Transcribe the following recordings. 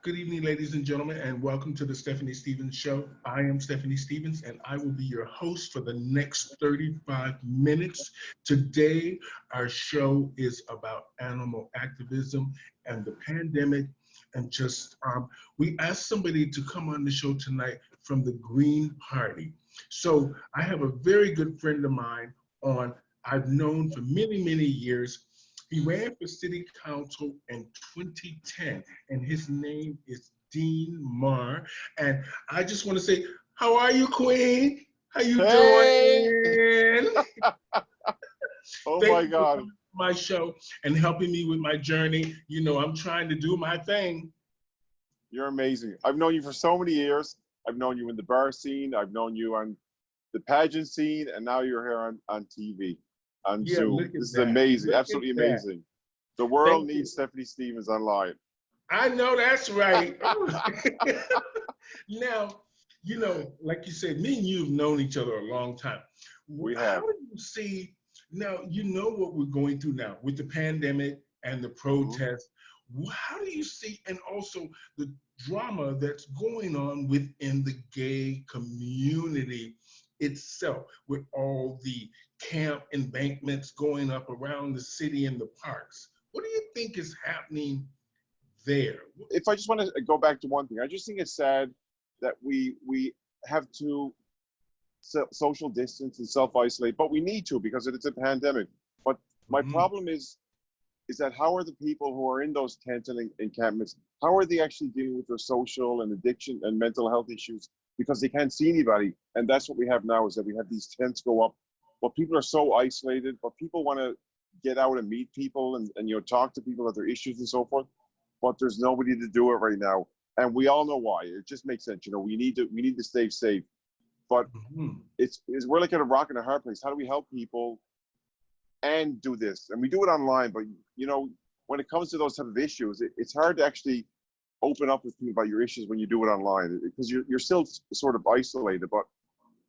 Good evening, ladies and gentlemen, and welcome to the Stephanie Stevens Show. I am Stephanie Stevens, and I will be your host for the next 35 minutes. Today, our show is about animal activism and the pandemic. And we asked somebody to come on the show tonight from the Green Party. So I have a very good friend of mine I've known for many, many years. He ran for city council in 2010, and his name is Dean Marr. And I just want to say, how are you, Queen? How you Hey! doing? Oh Thank my you for God, coming to my show and helping me with my journey. You know, I'm trying to do my thing. you're amazing. I've known you for so many years. I've known you in the bar scene. I've known you on the pageant scene, and now you're here on TV, on Yeah, look Zoom. at This is that. amazing, Look at absolutely that. amazing. The world Thank you. needs Stephanie Stevens online. I know that's right. Now, like you said, me and you have known each other a long time. We How have. do you see now? You know what we're going through now with the pandemic and the Mhm. protests. How do you see, and also the drama that's going on within the gay community itself, with all the camp embankments going up around the city and the parks? What do you think is happening there? If I just want to go back to one thing, I just think it's sad that we have to social distance and self-isolate, but we need to because it's a pandemic. But my Mhm. problem is that how are the people who are in those tents and encampments, how are they actually dealing with their social and addiction and mental health issues because they can't see anybody? And that's what we have now, is that we have these tents go up, but people are so isolated, but people want to get out and meet people and talk to people about their issues and so forth, but there's nobody to do it right now. And we all know why. It just makes sense. We need to stay safe. But Mhm. it's we're like at a rock and a hard place. How do we help people and do this? And we do it online, but you know, when it comes to those type of issues, it's hard to actually open up with people about your issues when you do it online because you're still sort of isolated. But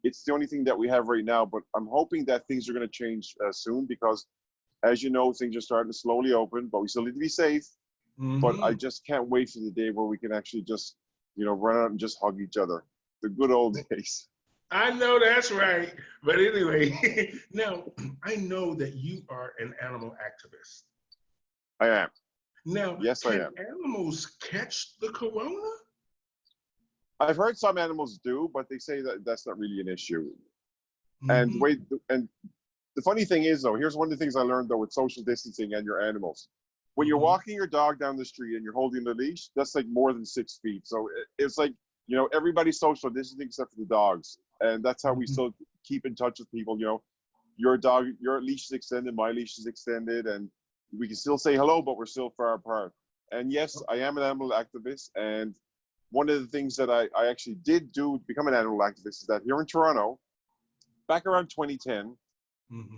it's the only thing that we have right now. But I'm hoping that things are going to change soon because, as you know, things are starting to slowly open. But we still need to be safe. But I Mhm. just can't wait for the day where we can actually just, run out and just hug each other. The good old days. I know that's right. But anyway, now I know that you are an animal activist. I am. Now, Yes, I can am. animals catch the corona? I've heard some animals do, but they say that that's not really an issue. And Hmm. wait, and the funny thing is, though, here's one of the things I learned, though, with social distancing and your animals. When you're Hmm. walking your dog down the street and you're holding the leash, that's like more than 6 feet. So it's like, everybody's social distancing except for the dogs. And that's how we Hmm. still keep in touch with people. Your dog, your leash is extended, my leash is extended, and we can still say hello, but we're still far apart. And yes, I am an animal activist. And one of the things that I actually did do to become an animal activist is that here in Toronto, back around 2010,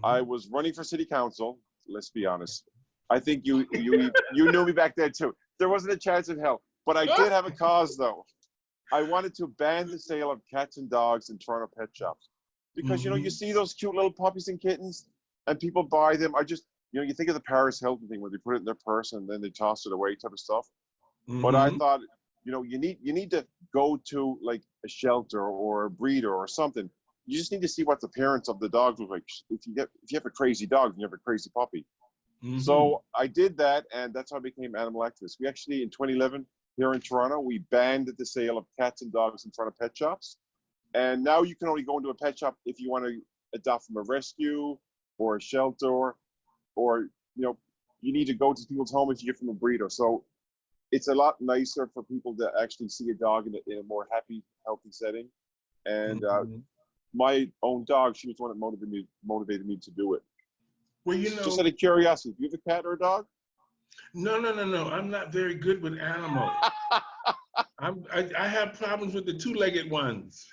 I Hmm. was running for city council. Let's be honest. I think you knew me back then too. There wasn't a chance in hell. But I did have a cause though. I wanted to ban the sale of cats and dogs in Toronto pet shops. Because you Hmm. see those cute little puppies and kittens and people buy them. You think of the Paris Hilton thing where they put it in their purse and then they toss it away type of stuff. But I Hmm. thought, you need to go to like a shelter or a breeder or something. You just need to see what the parents of the dog look like. If you have a crazy dog, you have a crazy puppy. Hmm. So I did that, and that's how I became animal activist. We actually in 2011 here in Toronto, we banned the sale of cats and dogs in front of pet shops. And now you can only go into a pet shop if you want to adopt from a rescue or a shelter, or you need to go to people's home if you get from a breeder. So it's a lot nicer for people to actually see a dog in a more happy, healthy setting. And Hmm. my own dog, she was the one that motivated me to do it. Well, Just out of curiosity, do you have a cat or a dog? no, no, no, no. I'm not very good with animals. I have problems with the two-legged ones.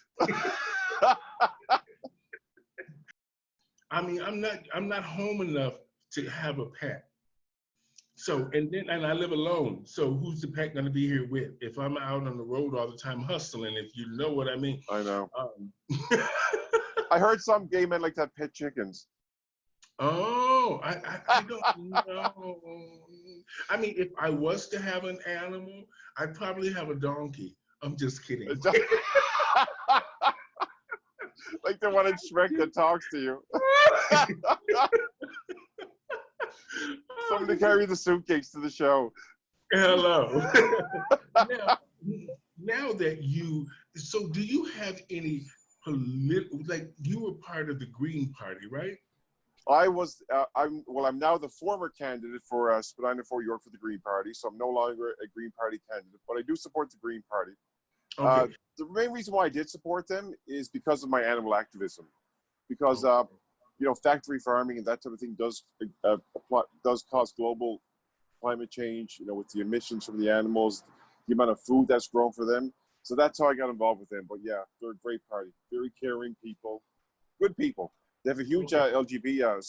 I mean, I'm not home enough to have a pet. So, and I live alone. So who's the pet gonna be here with? If I'm out on the road all the time hustling, if you know what I mean. I know. Um, I heard some gay men like to have pet chickens. oh, I don't know. I mean, if I was to have an animal, I'd probably have a donkey. I'm just kidding. Like the one in Shrek that talks to you. Somebody to carry the suitcase to the show. Hello. now that so do you have any political, like you were part of the Green Party, right? I'm now the former candidate for Spadina Fort York for the Green Party, so I'm no longer a Green Party candidate, but I do support the Green Party. Okay. The main reason why I did support them is because of my animal activism, because factory farming and that type of thing does cause global climate change. With the emissions from the animals, the amount of food that's grown for them. So that's how I got involved with them. But yeah, they're a great party, very caring people, good people. They have a huge LGBTQ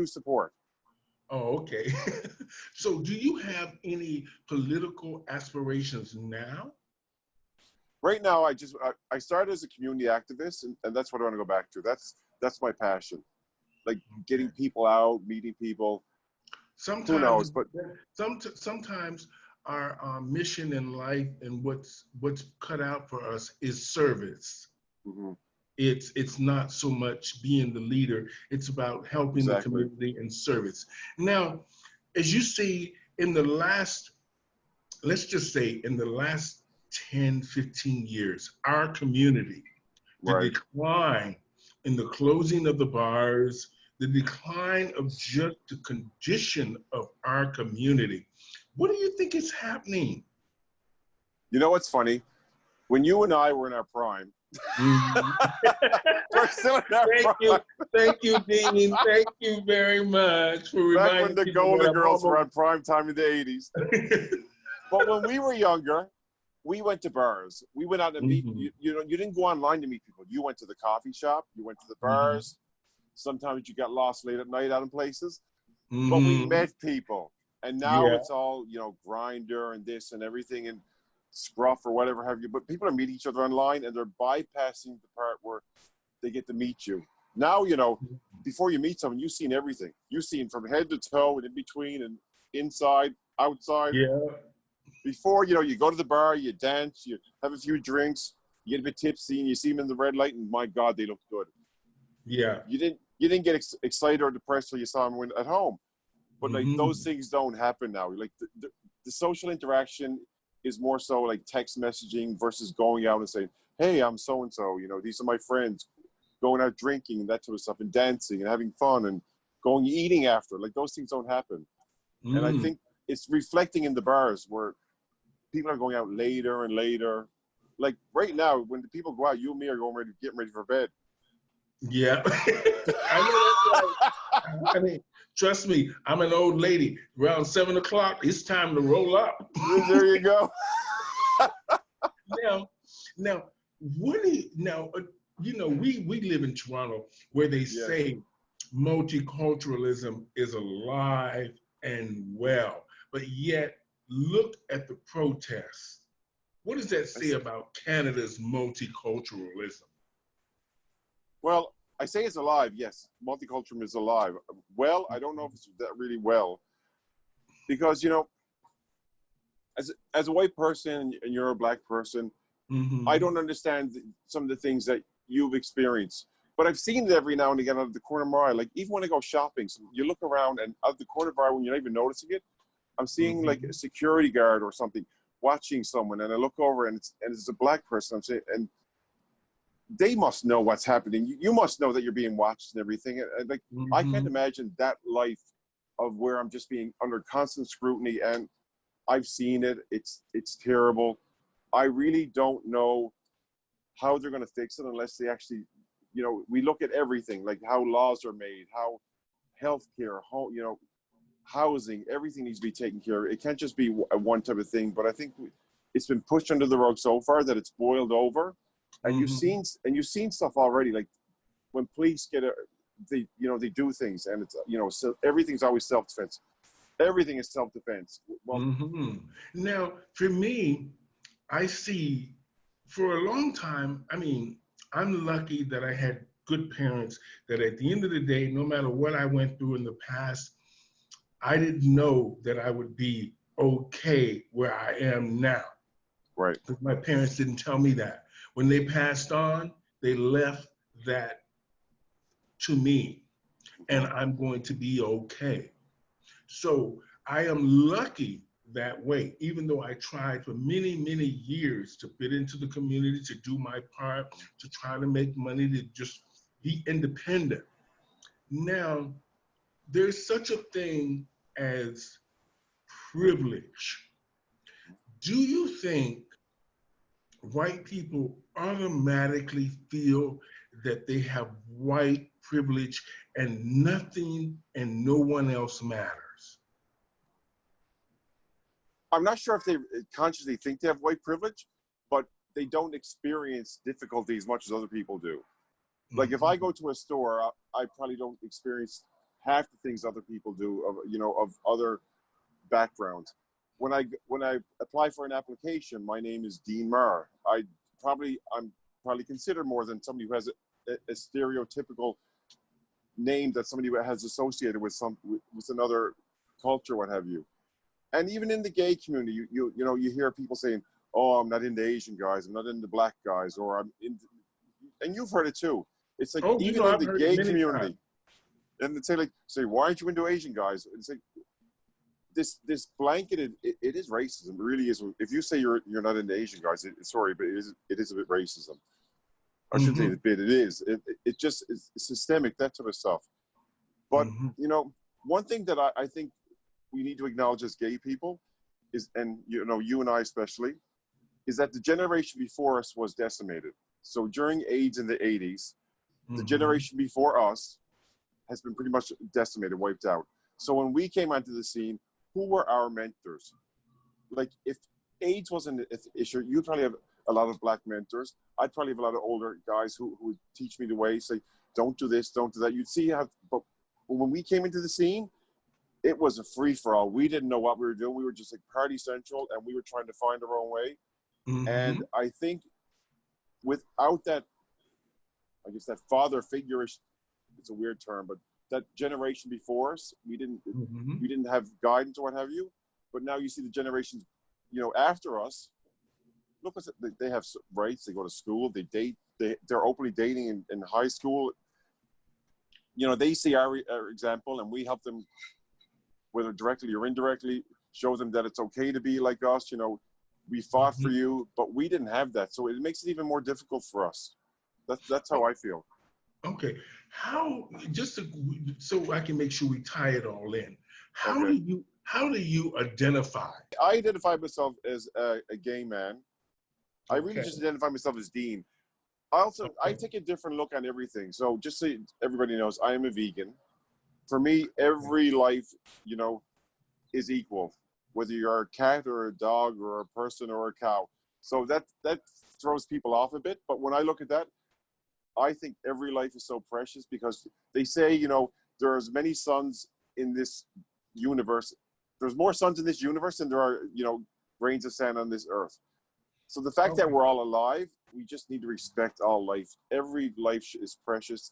support. Oh, okay. So do you have any political aspirations now? Right now, I started as a community activist, and that's what I want to go back to. That's my passion, like getting people out, meeting people. Sometimes, who knows? But sometimes our mission in life and what's cut out for us is service. mm-hmm. It's not so much being the leader. It's about helping the community and service. Now, as you see in the last, let's just say in the last 10, 15 years, our community, the decline in the closing of the bars, the decline of just the condition of our community. What do you think is happening? You know what's funny? When you and I were in our prime, we're still in our prime. Thank you, Dean. Thank you very much for reminding me. Back when the Golden Girls were on prime time in the 80s. But when we were younger, we went to bars. We went out to meet. You didn't go online to meet people. You went to the coffee shop. You went to the bars. Sometimes you got lost late at night out in places. But we met people. And now it's all, Grindr and this and everything and Scruff or whatever have you. But people are meeting each other online and they're bypassing the part where they get to meet you. Now, before you meet someone, you've seen everything. You've seen from head to toe and in between and inside, outside. Yeah. Before, you go to the bar, you dance, you have a few drinks, you get a bit tipsy, and you see them in the red light, and my God, they look good. Yeah. You didn't get excited or depressed till you saw them at home. But like those things don't happen now. Like the social interaction is more so like text messaging versus going out and saying, "Hey, I'm so and so. These are my friends." Going out drinking and that sort of stuff, and dancing and having fun and going eating after. Like those things don't happen. And I think it's reflecting in the bars where people are going out later and later. Like right now, when the people go out, you and me are getting ready for bed. Yeah. I know that's right. I mean, trust me, I'm an old lady. Around 7 o'clock, it's time to roll up. There you go. Now, we live in Toronto where they say multiculturalism is alive and well, but yet look at the protests. What does that say about Canada's multiculturalism? Well, I say it's alive, yes. Multiculturalism is alive. Well, I don't know if it's that really well. Because, as a white person and you're a black person, I don't understand some of the things that you've experienced. But I've seen it every now and again out of the corner of my eye. Like, even when I go shopping, so you look around and out of the corner of my eye when you're not even noticing it, I'm seeing like a security guard or something watching someone, and I look over and it's a black person. I'm saying, and they must know what's happening. You must know that you're being watched and everything. And like, I can't imagine that life of where I'm just being under constant scrutiny. And I've seen it. It's terrible. I really don't know how they're going to fix it unless they actually, we look at everything, like how laws are made, how healthcare, housing, everything needs to be taken care of. It can't just be one type of thing. But I think it's been pushed under the rug so far that it's boiled over. And you've seen stuff already, like when police they do things, and it's so everything's always self-defense. Everything is self-defense. Well, now for me, I see for a long time. I mean, I'm lucky that I had good parents that at the end of the day, no matter what I went through in the past, I didn't know that I would be okay where I am now. Right. Because my parents didn't tell me that. When they passed on, they left that to me, and I'm going to be okay. So I am lucky that way, even though I tried for many, many years to fit into the community, to do my part, to try to make money, to just be independent. Now, there's such a thing as privilege. Do you think white people automatically feel that they have white privilege and nothing and no one else matters? I'm not sure if they consciously think they have white privilege, but they don't experience difficulty as much as other people do. Like if I go to a store, I probably don't experience half the things other people do of other backgrounds. When I apply for an application, my name is Dean Marr. I'm probably considered more than somebody who has a stereotypical name that somebody has associated with with another culture, what have you. And even in the gay community, you hear people saying, "Oh, I'm not into Asian guys. I'm not into black guys," or "I'm into," and you've heard it too. It's like Oh, even in I've the heard it gay many community, times. and they say, "Why aren't you into Asian guys?" It's like this blanketed. It is racism. It really is. If you say you're not into Asian guys, sorry, but it is a bit racism. I shouldn't say Mm-hmm. a bit. It is. It just is systemic, that sort of stuff. But Mm-hmm. one thing that I think we need to acknowledge as gay people is, and you and I especially, is that the generation before us was decimated. So during AIDS in the 80s, the Mm-hmm. generation before us has been pretty much decimated, wiped out. So when we came onto the scene, who were our mentors? Like if AIDS wasn't an issue, you'd probably have a lot of black mentors. I'd probably have a lot of older guys who would teach me the way, say, don't do this, don't do that. You'd see how, but when we came into the scene, it was a free for all. We didn't know what we were doing. We were just like party central, and we were trying to find our own way. Mm-hmm. And I think without that, I guess that father figure, it's a weird term, but that generation before us, we Mm-hmm. didn't have guidance or what have you. But now you see the generations, after us. Look, they have rights. They go to school. They date. They're openly dating in high school. They see our example, and we help them, whether directly or indirectly, show them that it's okay to be like us. We fought for Mm-hmm. you, but we didn't have that, so it makes it even more difficult for us. That's how Oh, I feel. okay. So I can make sure we tie it all in. Okay. How do you identify? I identify myself as a gay man. I really Okay. just identify myself as Dean. I Okay. take a different look on everything. So just so everybody knows, I am a vegan. For me, every life, is equal, whether you're a cat or a dog or a person or a cow. So that throws people off a bit. But when I look at that, I think every life is so precious because they say, there are as many suns in this universe. There's more suns in this universe than there are, grains of sand on this earth. So the fact that Okay. we're all alive, we just need to respect all life. Every life is precious.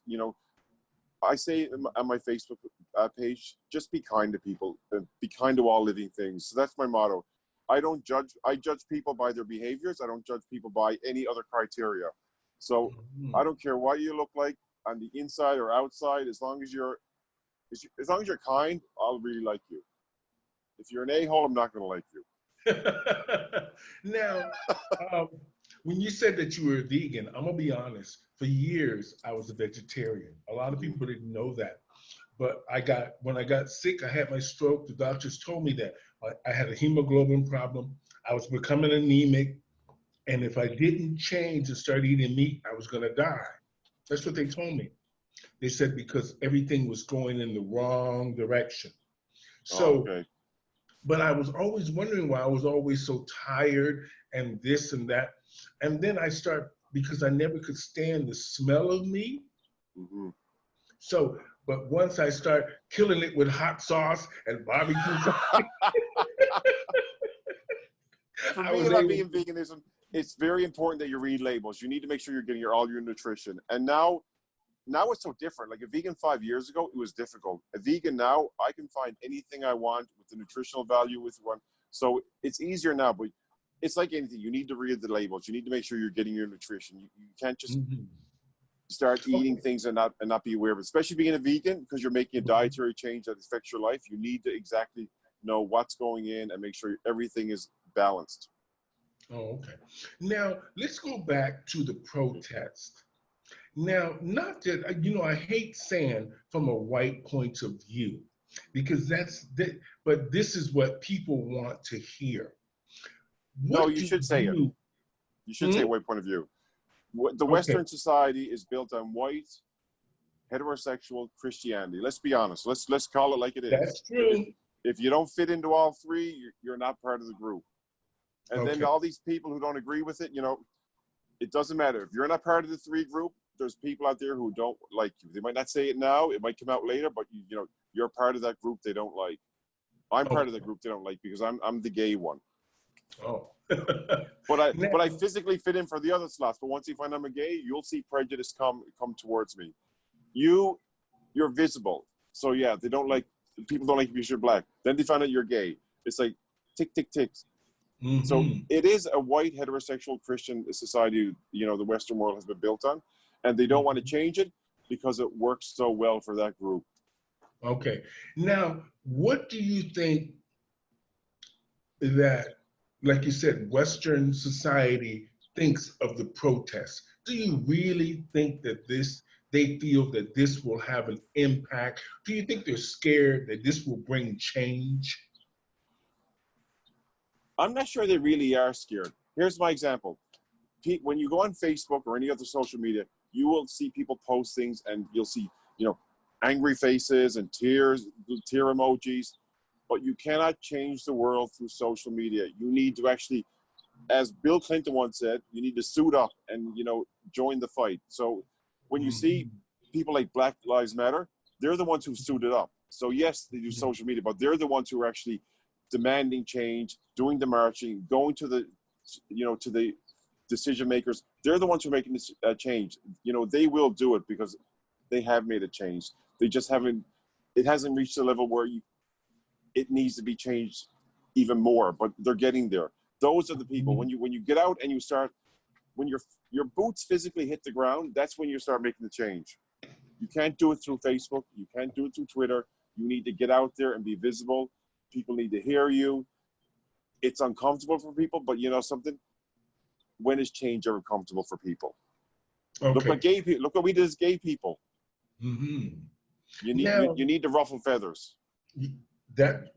I say on my Facebook page, just be kind to people and be kind to all living things. So that's my motto. I don't judge. I judge people by their behaviors. I don't judge people by any other criteria. So Mhm. I don't care what you look like on the inside or outside. As long as you're kind, I'll really like you. If you're an a-hole, I'm not going to like you. Now, um, when you said that you were a vegan, I'm gonna be honest. For years, I was a vegetarian. A lot of Mm-hmm. people didn't know that, but when I got sick, I had my stroke. The doctors told me that I had a hemoglobin problem. I was becoming anemic, and if I didn't change and start eating meat, I was gonna die. That's what they told me. They said because everything was going in the wrong direction. Oh, So okay. but I was always wondering why I was always so tired and this and that. And then I start because I never could stand the smell of meat. Mm-hmm. So, but once I start killing it with hot sauce and barbecue sauce, For I me, was about able being to. veganism, it's very important that you read labels. You need to make sure you're getting all your nutrition. And now now it's so different. Like a vegan 5 years ago, it was difficult. A vegan now, I can find anything I want with the nutritional value with one. So it's easier now, but it's like anything. You need to read the labels. You need to make sure you're getting your nutrition. You can't just start eating Okay. things and not be aware of it. Especially being a vegan, because you're making a dietary change that affects your life. You need to exactly know what's going in and make sure everything is balanced. Oh, okay. Now let's go back to the protest. Now, not that I hate saying from a white point of view, because that's that, but this is what people want to hear. No, What you do should say it. you? You should say Hmm? white point of view. The Okay, Western society is built on white, heterosexual Christianity. Let's be honest. Let's call it like it is. that's If true. if you don't fit into all three, you're not part of the group. And then Okay, all these people who don't agree with it, it doesn't matter. If you're not part of the three group, there's people out there who don't like you. They might not say it now, it might come out later, but you're part of that group they don't like. I'm part of the okay. group they don't like because I'm the gay one. Oh, But I now, physically fit in for the other slots. But once you find I'm a gay, you'll see prejudice come towards me. You're visible. So yeah, they don't like people don't like you because you're black. Then they find out you're gay. It's like tick tick ticks. So hmm it is a white heterosexual Christian society, the Western world has been built on, and they don't want to change it because it works so well for that group. okay. Now, what do you think that, like you said, Western society thinks of the protests? Do you really think that they feel that this will have an impact? Do you think they're scared that this will bring change? I'm not sure they really are scared. Here's my example. When you go on Facebook or any other social media, you will see people post things and you'll see, angry faces and tear emojis, but you cannot change the world through social media. You need to actually, as Bill Clinton once said, you need to suit up and, join the fight. So when you see Mhm. people like Black Lives Matter, they're the ones who suited up. So yes, they do social media, but they're the ones who are actually demanding change, doing the marching, going to the decision makers. They're the ones who are making this change. They will do it because they have made a change. They just haven't. It hasn't reached a level where it needs to be changed even more. But they're getting there. Those are the people. When you get out and you start, when your boots physically hit the ground, that's when you start making the change. You can't do it through Facebook. You can't do it through Twitter. You need to get out there and be visible. People need to hear you. It's uncomfortable for people, but something. When is change ever comfortable for people? Look what Okay. gay people. Look what we did as gay people. hmm You need you, Now you need to ruffle feathers. that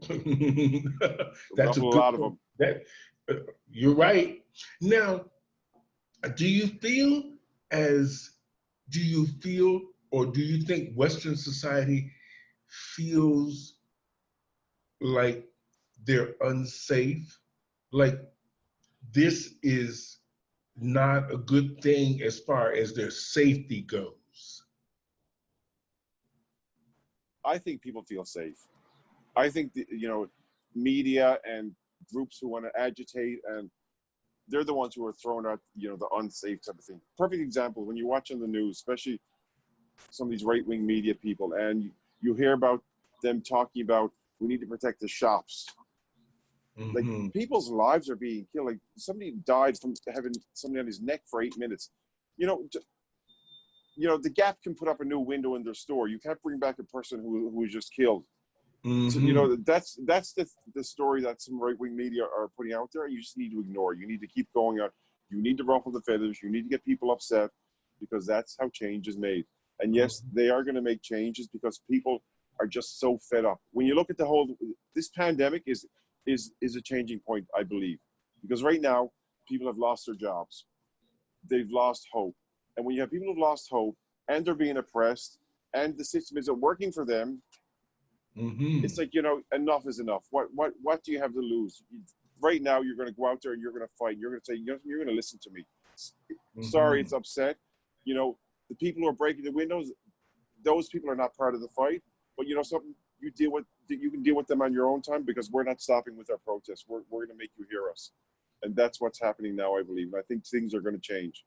that's a Ruffle a good lot of point. them. That uh, you're right. Now, do you feel as do you feel or do you think Western society feels like they're unsafe? Like this is not a good thing as far as their safety goes. I think people feel safe. I think media and groups who want to agitate, and they're the ones who are throwing out the unsafe type of thing. Perfect example, when you watch on the news, especially some of these right-wing media people, and you hear about them talking about we need to protect the shops. Like hmm people's lives are being killed. Like somebody died from having somebody on his neck for 8 minutes. You know, the Gap can put up a new window in their store. You can't bring back a person who was just killed. So, hmm that's the story that some right wing media are putting out there. You just need to ignore. You need to keep going out. You need to ruffle the feathers. You need to get people upset because that's how change is made. And yes, they are going to make changes because people are just so fed up. When you look at this pandemic is a changing point, I believe, because right now people have lost their jobs. They've lost hope. And when you have people who've lost hope and they're being oppressed and the system isn't working for them, it's hmm like, enough is enough. What do you have to lose? Right now, you're going to go out there and you're going to fight. You're going to say, you're going to listen to me. Sorry, it's hmm upset. The people who are breaking the windows, those people are not part of the fight. But something you can deal with them on your own time because we're not stopping with our protests. We're going to make you hear us. And that's what's happening now, I believe. And I think things are going to change.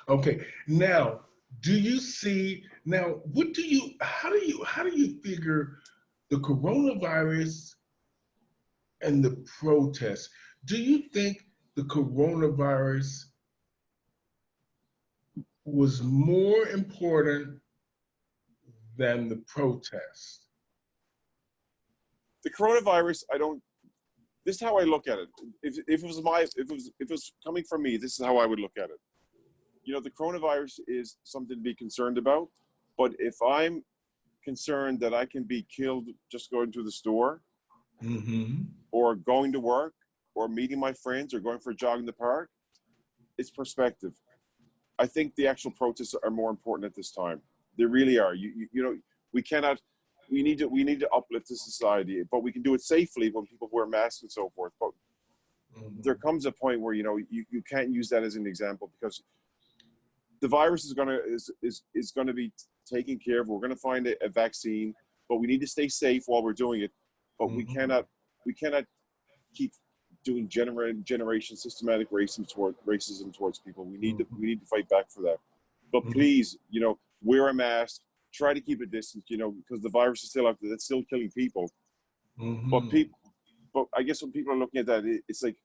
Okay. Now, Do you see now? How do you figure the coronavirus and the protests? Do you think the coronavirus was more important than the protest? The coronavirus, I don't. This is how I look at it. If it was if it was coming from me, this is how I would look at it. You know, the coronavirus is something to be concerned about. But if I'm concerned that I can be killed just going to the store Mm-hmm. or going to work or meeting my friends or going for a jog in the park, it's perspective. I think the actual protests are more important at this time. They really are. You know, we cannot. We need to uplift the society, but we can do it safely when people wear masks and so forth. But there Mm-hmm. comes a point where you can't use that as an example because the virus is gonna be taken care of. We're gonna find a vaccine, but we need to stay safe while we're doing it. But Mm-hmm. we cannot keep doing generation systematic racism towards people. Mm-hmm. We need to fight back for that. But Mm-hmm. please, you know, wear a mask. Try to keep a distance. You know, because the virus is still out there. It's still killing people. But Mm-hmm. people, but I guess when people are looking at that, it's like,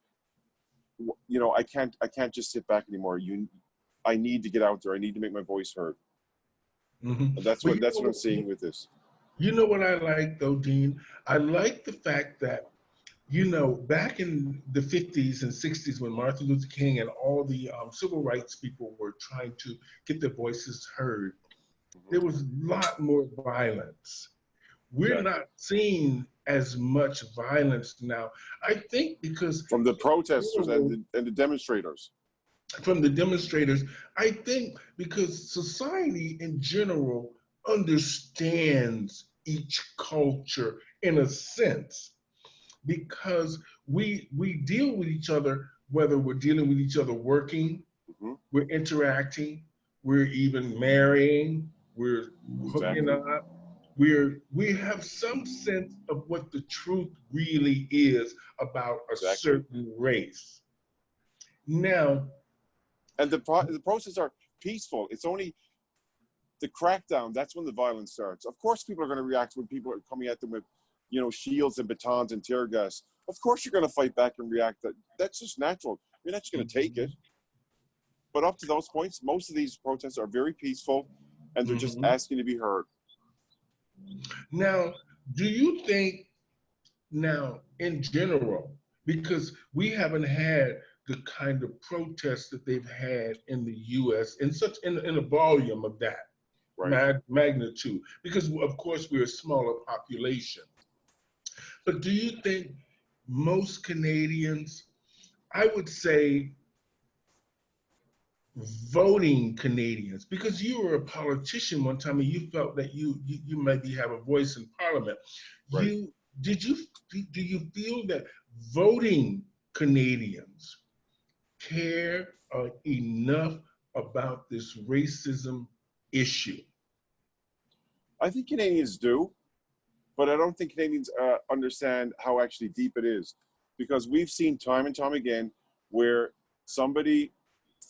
you know, I can't just sit back anymore. I need to get out there. I need to make my voice heard. Mm-hmm. And But that's what I'm seeing with this. you know what I like though, Dean? I like the fact that, you know, back in the 50s and 60s when Martin Luther King and all the civil rights people were trying to get their voices heard, there Mm-hmm. was a lot more violence. We're not Exactly. seeing as much violence now. I think because From the in protesters general, and the demonstrators. from the demonstrators, I think because society in general understands each culture in a sense because we deal with each other whether we're dealing with each other working, Mm-hmm. we're interacting, we're even marrying, we're hooking Exactly. up, we have some sense of what the truth really is about a Exactly. certain race. Now, And the process are peaceful. It's only the crackdown. That's when the violence starts. Of course, people are going to react when people are coming at them with, you know, shields and batons and tear gas. Of course, you're going to fight back and react. That's just natural. You're not just going to take it. mhm, But up to those points, most of these protests are very peaceful, and they're just mhm. asking to be heard. Now, do you think now in general, because we haven't had the kind of protests that they've had in the US in such in a volume of that Right. magnitude, because of course we're a smaller population. But do you think most Canadians, I would say voting Canadians, because you were a politician one time and you felt that you maybe have a voice in Parliament. Right. You did you do you feel that voting Canadians care enough about this racism issue? I think Canadians do, but I don't think Canadians understand how actually deep it is, because we've seen time and time again where somebody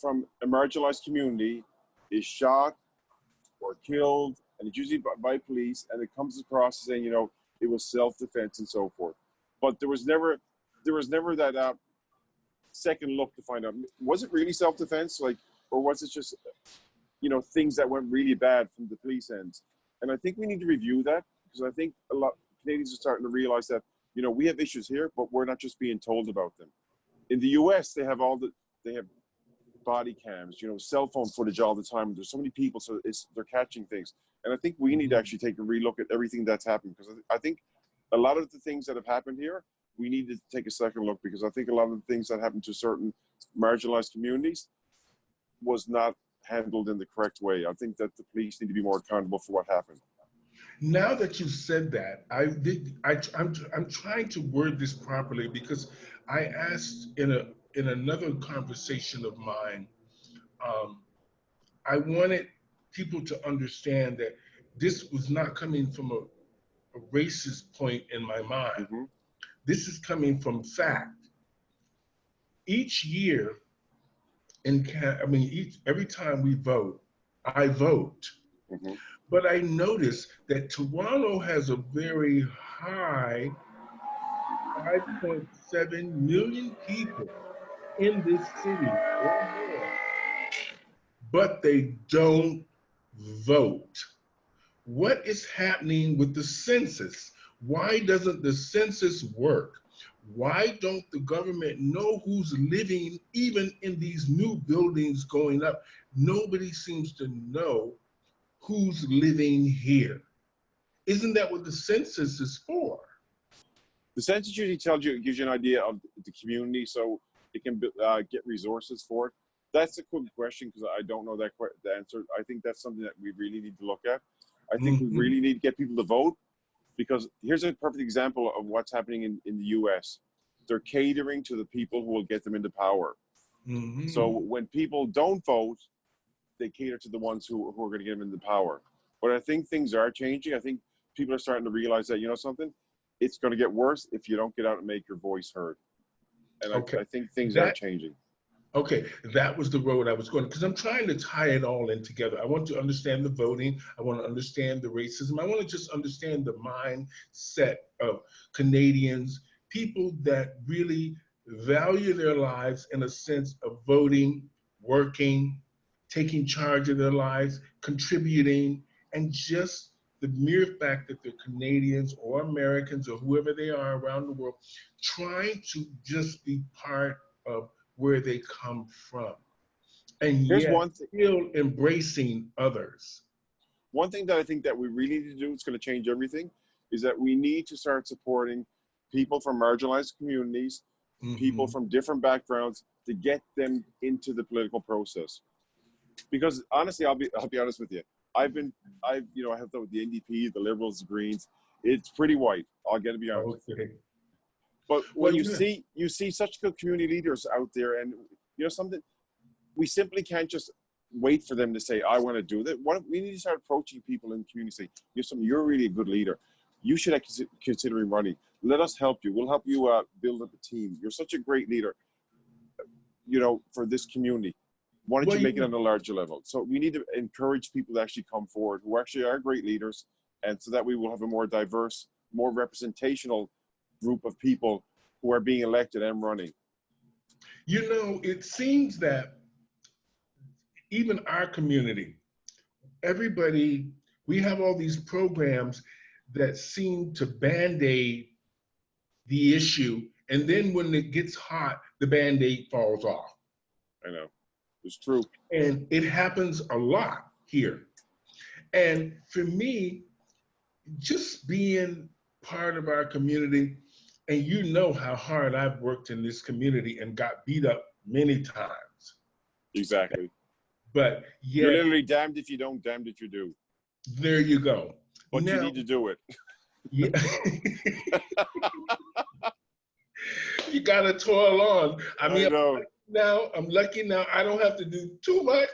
from a marginalized community is shot or killed, and it's usually by police, and it comes across as saying, you know, it was self-defense and so forth. But there was never that second look to find out, was it really self-defense, like, or was it just, you know, things that went really bad from the police ends. And I think we need to review that, because I think a lot Canadians are starting to realize that, you know, we have issues here, but we're not just being told about them. In the US, they have body cams, you know, cell phone footage all the time. There's so many people, so they're catching things. And I think we need to Mhm. actually take a relook at everything that's happened, because I think a lot of the things that have happened here, we need to take a second look, because I think a lot of the things that happened to certain marginalized communities was not handled in the correct way. I think that the police need to be more accountable for what happened. Now that you said that, I'm trying to word this properly because I asked in another conversation of mine. Um, I wanted people to understand that this was not coming from a racist point in my mind. Mm-hmm. This is coming from fact. Each year, I mean, every time we vote, I vote. Mhm. But I noticed that Toronto has a very high 5.7 million people in this city or more, but they don't vote. What is happening with the census? Why doesn't the census work? Why don't the government know who's living even in these new buildings going up? Nobody seems to know who's living here. Isn't that what the census is for? The census usually tells you, gives you an idea of the community, so it can get resources for it. That's a good question because I don't know the answer. I think that's something that we really need to look at. I think we Mhm. really need to get people to vote because here's a perfect example of what's happening in the US. They're catering to the people who will get them into power. So Mhm. when people don't vote, they cater to the ones who are going to get them into power. But I think things are changing. I think people are starting to realize that, you know something, it's going to get worse if you don't get out and make your voice heard. And Okay. I think things are That changing. okay. That was the road I was going because I'm trying to tie it all in together. I want to understand the voting. I want to understand the racism. I want to just understand the mindset of Canadians, people that really value their lives in a sense of voting, working, taking charge of their lives, contributing, and just the mere fact that they're Canadians or Americans or whoever they are around the world, trying to just be part of where they come from, and Here's yet still embracing others. one thing that I think that we really need to do, it's going to change everything, is that we need to start supporting people from marginalized communities, people Hmm. from different backgrounds to get them into the political process. Because honestly, I'll be honest with you. I have the NDP, the Liberals, the Greens. It's pretty white. I'll get to be honest with you. Okay. But when Well, you see such good community leaders out there, and something, we simply can't just wait for them to say, I want to do that. We need to start approaching people in the community, say, you're really a good leader. You should consider running. Let us help you. We'll help you build up a team. You're such a great leader, for this community. Why don't well, you make it on a larger level? So we need to encourage people to actually come forward who actually are great leaders, and so that we will have a more diverse, more representational group of people who are being elected and running. it seems that even our community, everybody, we have all these programs that seem to band-aid the issue, and then when it gets hot, the band-aid falls off. I know. It's true. And it happens a lot here. And for me, just being part of our community, and you know how hard I've worked in this community and got beat up many times. Exactly. But You're yet, literally damned if you don't, damned if you do. there you go. But you Now, need to do it. yeah, you got to toil on. I I mean, know. I'm lucky now. I don't have to do too much,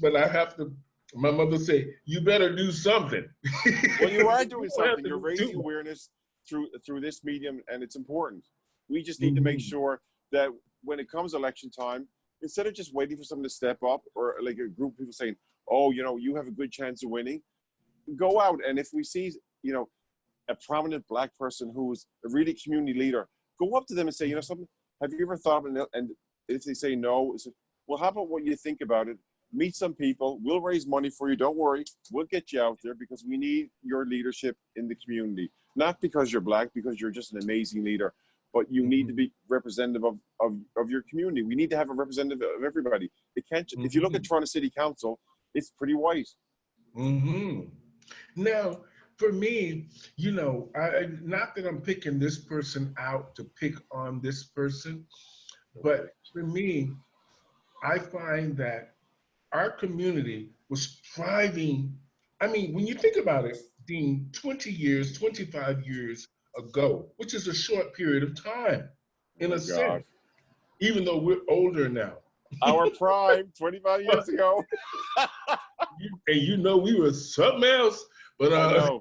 but I have to. My mother said, "You better do something." Well, you are You doing don't have something. to You're do raising too awareness through this medium, and it's important. We just much. need to make Mhm. sure that when it comes election time, instead of just waiting for someone to step up or like a group of people saying, "Oh, you have a good chance of winning," go out, and if we see, a prominent black person who's a really community leader, go up to them and say, something, have you ever thought of it? And if they say no, it's, well, how about what you think about it? Meet some people. We'll raise money for you. Don't worry. We'll get you out there because we need your leadership in the community. Not because you're black, because you're just an amazing leader, but you need to Mhm. be representative of your community. We need to have a representative of everybody. It can't. If you look at Mhm. Toronto City Council, it's pretty white. Mhm. Now, for me, not that I'm picking this person out to pick on this person, Okay. but for me, I find that our community was thriving. I mean, when you think about it, Dean, 20 years, 25 years ago, which is a short period of time, Oh in my a God. sense, even though we're older now. Our prime, 25 years ago. And we were something else, but I know.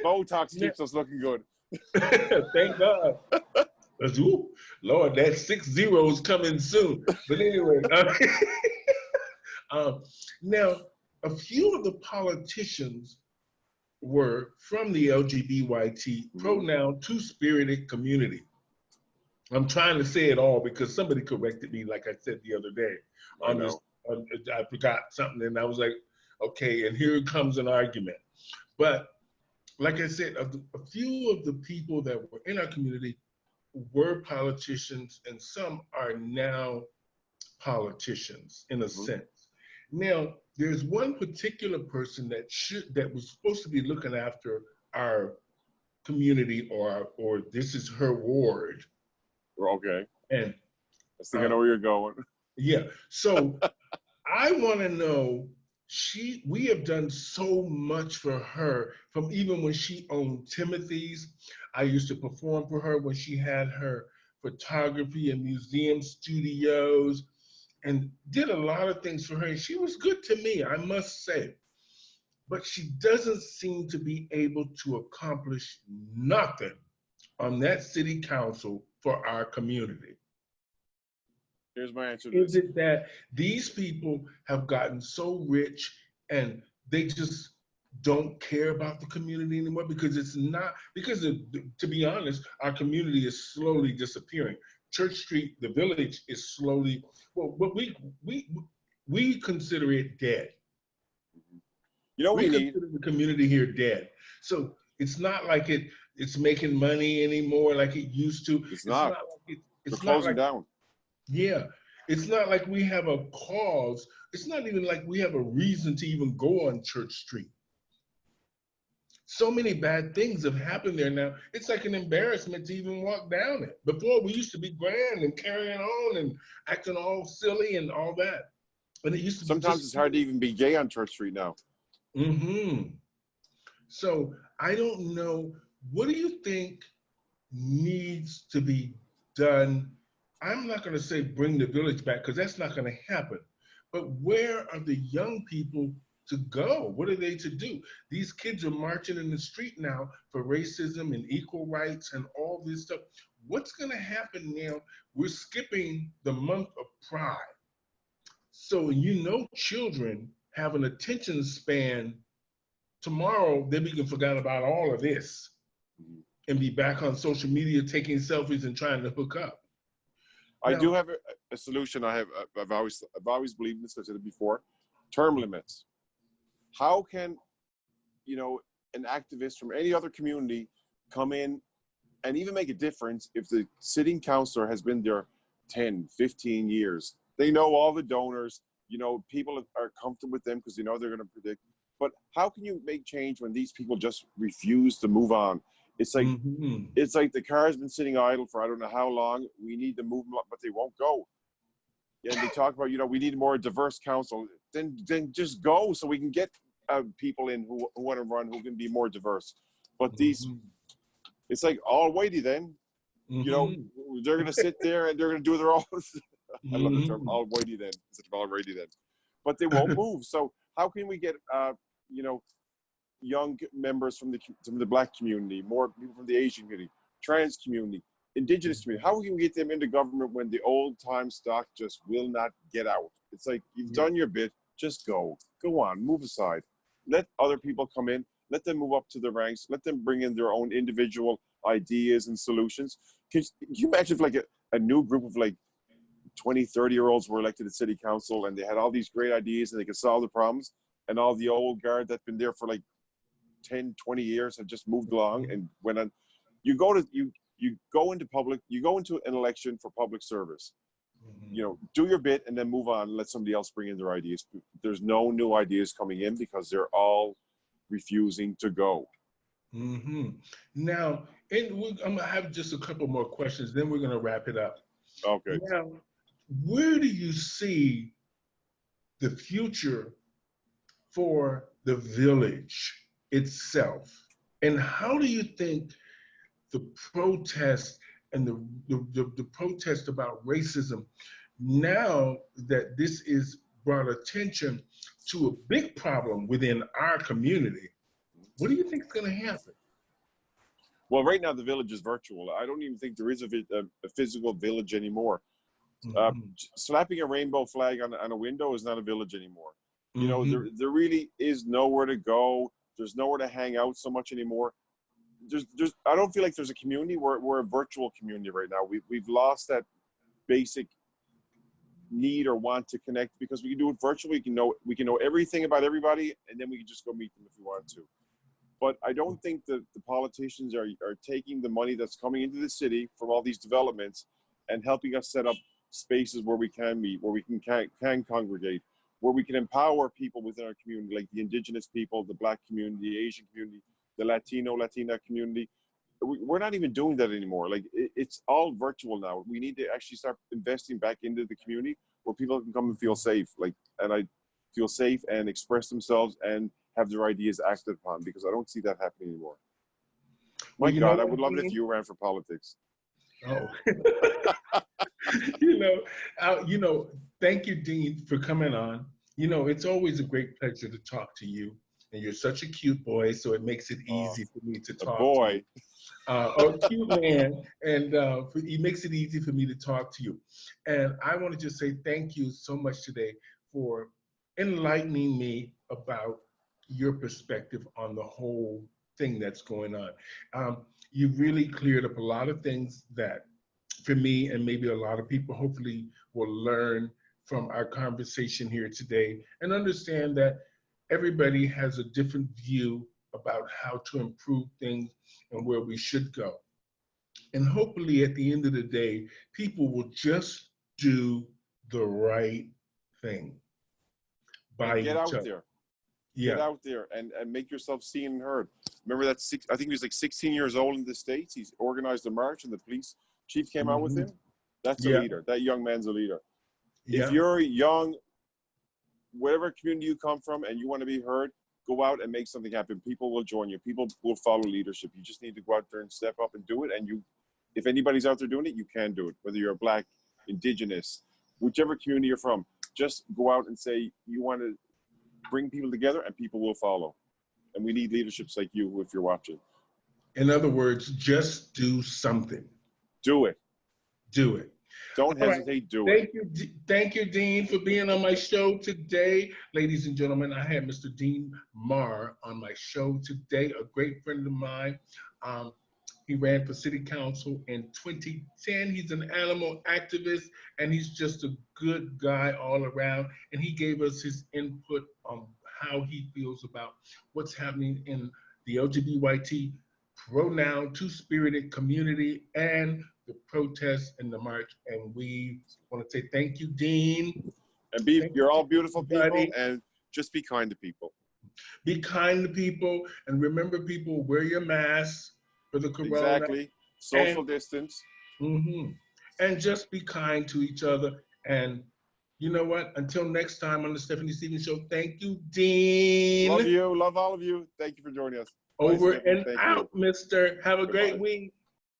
Botox yeah, keeps us looking good. thank God. Ooh, Lord, that 6 zeros coming soon. But anyway, um, now a few of the politicians were from the LGBT pronoun two-spirited community. I'm trying to say it all because somebody corrected me, like I said the other day, on this. I forgot something, and I was like, okay, and here comes an argument. But like I said, a few of the people that were in our community were politicians, and some are now politicians in a sense. Now, there's one particular person that was supposed to be looking after our community, or this is her ward. Okay. And I think I know where you're going. Yeah. So I want to know, we have done so much for her from even when she owned Timothy's. I used to perform for her when she had her photography and museum studios, and did a lot of things for her. And she was good to me, I must say. But she doesn't seem to be able to accomplish nothing on that city council for our community. Here's my answer to Is this. it that these people have gotten so rich and they just don't care about the community anymore? Because to be honest, our community is slowly disappearing. Church Street, the village, is slowly, well, but we consider it dead. You know what we need? Consider the community here dead. So it's not like it's making money anymore like it used to. It's not. Like it's closing down. Yeah, it's not like we have a cause. It's not even like we have a reason to even go on Church Street. So many bad things have happened there now. It's like an embarrassment to even walk down it. Before, we used to be grand and carrying on and acting all silly and all that. And it used to Sometimes it's hard to even be gay on Church Street now. So I don't know. What do you think needs to be done? I'm not going to say bring the village back, because that's not going to happen. But where are the young people to go? What are they to do? These kids are marching in the street now for racism and equal rights and all this stuff. What's going to happen now? We're skipping the month of Pride. So children have an attention span. Tomorrow, they can forget about all of this and be back on social media taking selfies and trying to hook up. I do have a solution. I've always believed in this. I said it before. Term limits. How can, an activist from any other community come in and even make a difference if the sitting councilor has been there 10, 15 years? They know all the donors. People are comfortable with them because they know they're going to predict. But how can you make change when these people just refuse to move on? It's like it's like the car has been sitting idle for I don't know how long. We need to move them up, but they won't go. And they talk about, we need a more diverse council. Then just go so we can get people in who want to run, who can be more diverse. But it's like all whitey then. They're going to sit there and they're going to do their own. I love the term all whitey then instead of already then. But they won't move. So how can we get young members from the Black community, more people from the Asian community, trans community, Indigenous community? How can we get them into government when the old time stock just will not get out? It's like, you've done your bit, just go on, move aside. Let other people come in, let them move up to the ranks, let them bring in their own individual ideas and solutions. Can you imagine if like a new group of like 20, 30-year-olds were elected to city council and they had all these great ideas and they could solve the problems, and all the old guard that's been there for like 10, 20 years have just moved along and went on. You go into an election for public service. Do your bit and then move on and let somebody else bring in their ideas. There's no new ideas coming in because they're all refusing to go. Now, I'm going to have just a couple more questions, then we're going to wrap it up. Okay. Now, where do you see the future for the village itself? And how do you think the protest and the protest about racism, now that this is brought attention to a big problem within our community, what do you think is going to happen? Well, right now the village is virtual. I don't even think there is a physical village anymore. Slapping a rainbow flag on a window is not a village anymore. You know, there really is nowhere to go. There's nowhere to hang out so much anymore. I don't feel like there's a community. We're a virtual community right now. We've lost that basic need or want to connect, because we can do it virtually. We can know everything about everybody, and then we can just go meet them if we want to. But I don't think that the politicians are taking the money that's coming into the city from all these developments and helping us set up spaces where we can meet, where we can congregate, where we can empower people within our community, like the indigenous people, the Black community, the Asian community, the Latina community. We're not even doing that anymore. Like, it's all virtual now. We need to actually start investing back into the community where people can come and feel safe. I feel safe and express themselves and have their ideas acted upon, because I don't see that happening anymore. My God, I would love it if you ran for politics. Oh, thank you, Dean, for coming on. It's always a great pleasure to talk to you. And you're such a cute boy, so it makes it easy for me to talk to you. Or cute man, and it makes it easy for me to talk to you. And I want to just say thank you so much today for enlightening me about your perspective on the whole thing that's going on. You've really cleared up a lot of things that, for me and maybe a lot of people, hopefully will learn from our conversation here today, and understand that everybody has a different view about how to improve things and where we should go. And hopefully at the end of the day, people will just do the right thing by get out there. Yeah. Get out there and make yourself seen and heard. Remember that I think he was like 16 years old in the States. He's organized a march and the police chief came out with him. That's a leader. That young man's a leader. If you're young, whatever community you come from, and you want to be heard, go out and make something happen. People will join you. People will follow leadership. You just need to go out there and step up and do it. And if anybody's out there doing it, you can do it. Whether you're Black, Indigenous, whichever community you're from, just go out and say you want to bring people together, and people will follow. And we need leaderships like you if you're watching. In other words, just do something. Do it. Do it. Don't hesitate, do it. Thank you, Dean, for being on my show today. Ladies and gentlemen, I had Mr. Dean Marr on my show today, a great friend of mine. He ran for city council in 2010. He's an animal activist, and he's just a good guy all around. And he gave us his input on how he feels about what's happening in the LGBT pronoun, two-spirited community, and the protests and the march. And we want to say thank you, Dean. And you're all beautiful people, and just be kind to people. Be kind to people, and remember, people, wear your masks for the corona. Exactly. Social distance. And just be kind to each other. And you know what? Until next time on the Stephanie Stevens Show, thank you, Dean. Love you. Love all of you. Thank you for joining us. Over and out, mister. Have a great week.